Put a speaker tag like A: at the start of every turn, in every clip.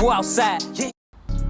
A: Who outside? Yeah.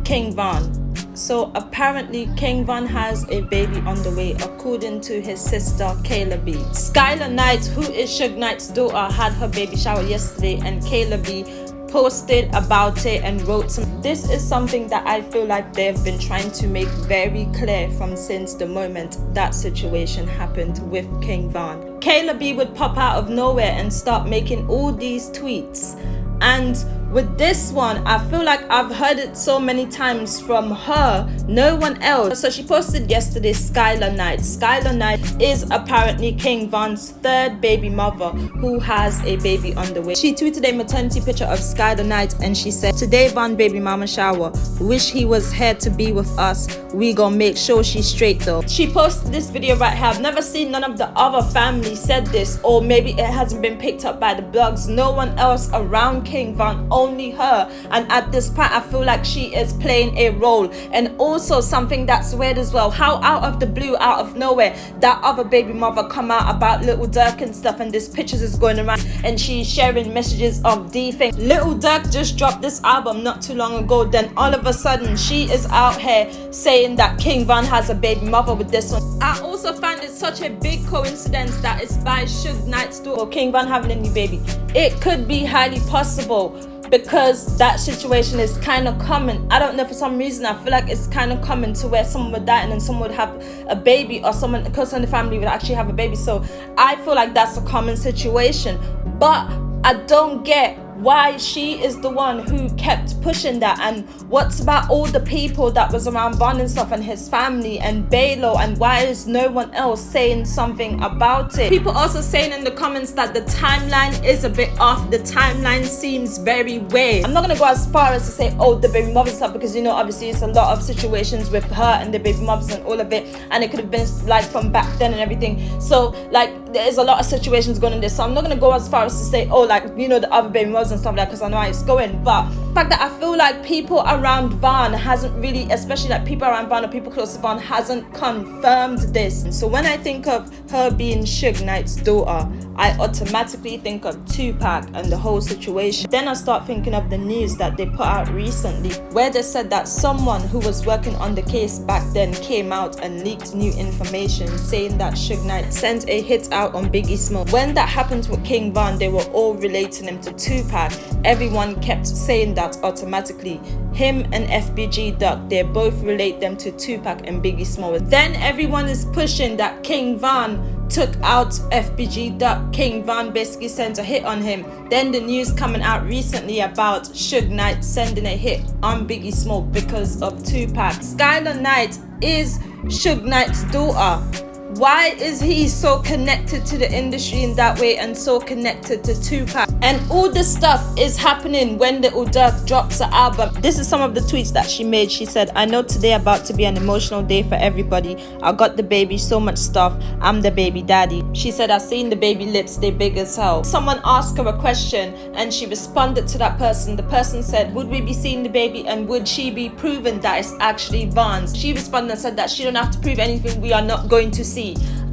B: King Von. So apparently King Von has a baby on the way, according to his sister Kayla B. Skylar Knight, who is Suge Knight's daughter, had her baby shower yesterday, and Kayla B posted about it and wrote some. This is something that I feel like they've been trying to make very clear from since the moment that situation happened with King Von. Kayla B would pop out of nowhere and start making all these tweets, and with this one, I feel like I've heard it so many times from her, no one else. So she posted yesterday, Skylar Knight. Skylar Knight is apparently King Von's third baby mother who has a baby on the way. She tweeted a maternity picture of Skylar Knight and she said, "Today Von baby mama shower. Wish he was here to be with us. We gonna make sure she's straight though." She posted this video right here. I've never seen none of the other family said this, or maybe it hasn't been picked up by the blogs. No one else around King Von, only her, and at this point I feel like she is playing a role. And also something that's weird as well, how out of the blue, out of nowhere, that other baby mother come out about Little Durk and stuff, and this pictures is going around and she's sharing messages of D thing. Little Durk just dropped this album not too long ago, then all of a sudden she is out here saying that King Von has a baby mother with this one. I also find it such a big coincidence that it's by Suge Knight's daughter, or King Von having a new baby. It could be highly possible, because that situation is kind of common. I don't know, for some reason I feel like it's kind of common to where someone would die and then someone would have a baby, or someone close in the family would actually have a baby. So I feel like that's a common situation, but I don't get why she is the one who kept pushing that. And what's about all the people that was around Von and stuff, and his family and Balo, and why is no one else saying something about it? People also saying in the comments that the timeline is a bit off. The timeline seems very weird. I'm not gonna go as far as to say, oh, the baby mother stuff, because you know obviously it's a lot of situations with her and the baby mothers and all of it, and it could have been like from back then and everything. So like there is a lot of situations going on this, so I'm not gonna go as far as to say, oh, like, you know, the other baby mothers and stuff like that, because I know how it's going. But the fact that I feel like people around Von hasn't really, especially like people around Von or people close to Von, hasn't confirmed this. And so when I think of her being Suge Knight's daughter, I automatically think of Tupac and the whole situation. Then I start thinking of the news that they put out recently, where they said that someone who was working on the case back then came out and leaked new information saying that Suge Knight sent a hit out on Biggie Smalls. When that happened with King Von, they were all relating him to Tupac. Everyone kept saying that automatically. Him and FBG Duck, they both relate them to Tupac and Biggie Smalls. Then everyone is pushing that King Von took out FBG Duck. King Von basically sent a hit on him. Then the news coming out recently about Suge Knight sending a hit on Biggie Smalls because of Tupac. Skylar Knight is Suge Knight's daughter. Why is he so connected to the industry in that way and so connected to Tupac? And all this stuff is happening when Little Durk drops the album. This is some of the tweets that she made. She said, "I know today about to be an emotional day for everybody. I got the baby, so much stuff. I'm the baby daddy." She said, "I seen the baby lips, they big as hell." Someone asked her a question and she responded to that person. The person said, "Would we be seeing the baby and would she be proven that it's actually Von's?" She responded and said that she don't have to prove anything, we are not going to see.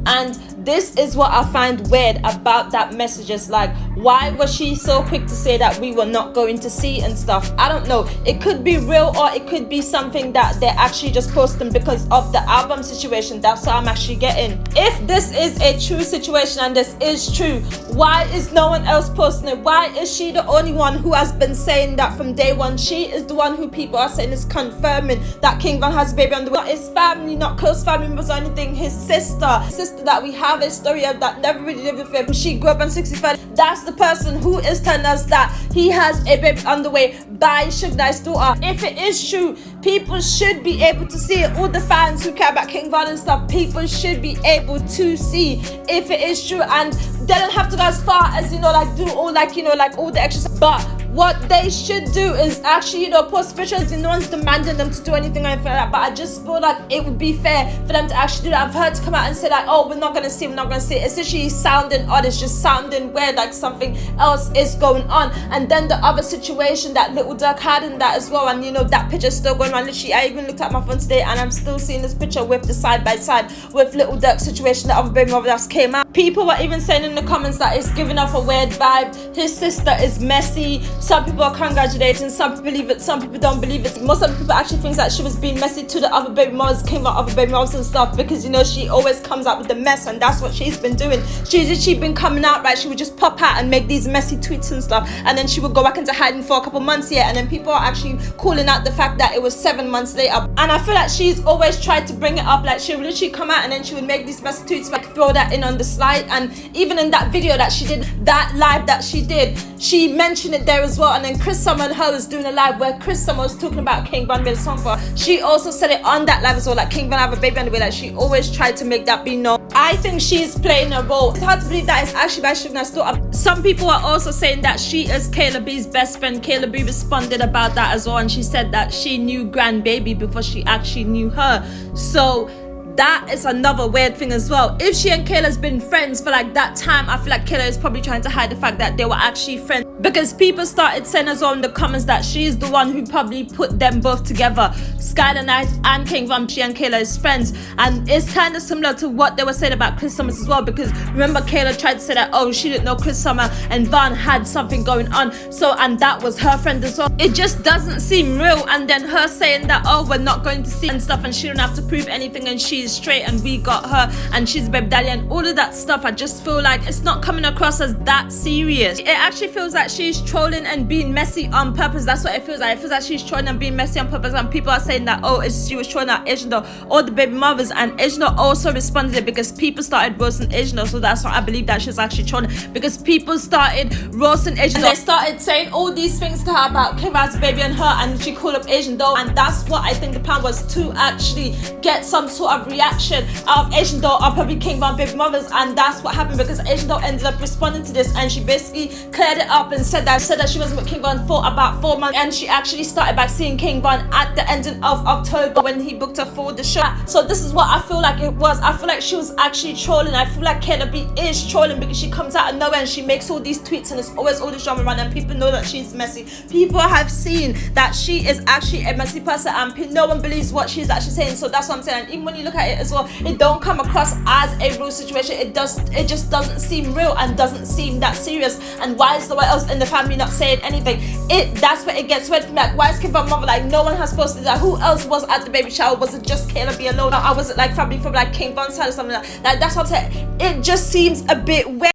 B: And this is what I find weird about that message. Is like, why was she so quick to say that we were not going to see and stuff? I don't know. It could be real, or it could be something that they're actually just posting because of the album situation. That's what I'm actually getting. If this is a true situation and this is true, why is no one else posting it? Why is she the only one who has been saying that from day one? She is the one who people are saying is confirming that King Von has a baby on the way. Not his family, not close family members or anything. His sister that we have a story of that never really lived with him. She grew up on 65. That's the person who is telling us that he has a baby on the way by Suge Knight's daughter. If it is true, people should be able to see it. All the fans who care about King Von and stuff, people should be able to see if it is true, and they don't have to go as far as, you know, like do all like, you know, like all the extra stuff. But what they should do is actually, you know, post pictures. No one's demanding them to do anything or anything like that, but I just feel like it would be fair for them to actually do that. I've heard to come out and say like, oh, we're not gonna see, we're not gonna see. It's literally sounding odd, it's just sounding weird, like something else is going on. And then the other situation that Little Durk had in that as well, and you know, that picture's still going on. Literally, I even looked at my phone today and I'm still seeing this picture with the side by side with Little Durk's situation, the other baby mother that came out. People were even saying in the comments that it's giving off a weird vibe. His sister is messy. Some people are congratulating, some people believe it, some people don't believe it. Most of the people actually think that she was being messy to the other baby mothers, came out other baby mothers and stuff, because you know she always comes out with the mess, and that's what she's been doing. She's been coming out, right? She would just pop out and make these messy tweets and stuff, and then she would go back into hiding for a couple months, and then people are actually calling out the fact that it was 7 months later. And I feel like she's always tried to bring it up, like she would literally come out and then she would make these messy tweets, like throw that in on the slide. And even in that video that she did, that live that she did, she mentioned it there as well. And then Chris Summer and her was doing a live where Chris Summer was talking about King Von made a song for her. She also said it on that live as well, like King Von have a baby on the way. Like she always tried to make that be known. I think she's playing a role. It's hard to believe that it's actually by Suge Knight's daughter. Some people are also saying that she is Kayla B's best friend. Kayla B responded about that as well, and she said that she knew grandbaby before she actually knew her. So that is another weird thing as well. If she and Kayla's been friends for like that time, I feel like Kayla is probably trying to hide the fact that they were actually friends, because people started saying as well in the comments that she's the one who probably put them both together, Skylar Knight and King Von. She and Kayla is friends, and it's kind of similar to what they were saying about Chris Summers as well, because remember Kayla tried to say that, oh, she didn't know Chris Summer and Von had something going on, so, and that was her friend as well. It just doesn't seem real. And then her saying that, oh, we're not going to see and stuff, and she don't have to prove anything, and she's straight and we got her and she's baby daddy and all of that stuff. I just feel like it's not coming across as that serious. It actually feels like she's trolling and being messy on purpose. That's what it feels like. It feels like she's trolling and being messy on purpose, and people are saying that, oh, she was trolling at Ejno or the baby mothers, and Ejno also responded it because people started roasting Ejno. So that's why I believe that she's actually trolling, because people started roasting Ejno. They started saying all these things to her about Keva's baby and her, and she called up Ejno, and that's what I think the plan was, to actually get some sort of reaction out of Asian Doll or probably King Von baby mothers. And that's what happened, because Asian Doll ended up responding to this, and she basically cleared it up and said that she wasn't with King Von for about 4 months, and she actually started back seeing King Von at the ending of October when he booked her for the show. So this is what I feel like it was. I feel like she was actually trolling. I feel like Kayla B is trolling, because she comes out of nowhere and she makes all these tweets, and there's always all this drama around, and people know that she's messy. People have seen that she is actually a messy person, and no one believes what she's actually saying. So that's what I'm saying. And even when you look at it as well, it don't come across as a real situation. It just doesn't seem real and doesn't seem that serious. And why is the one else in the family not saying anything? That's where it gets weird for me. Like, why is Kim Von mother, like, no one has posted that? Who else was at the baby shower? Was it just Kayla B alone? Or was it like family from like King Von's side or something like that? Like, that's what I'm saying. It just seems a bit weird.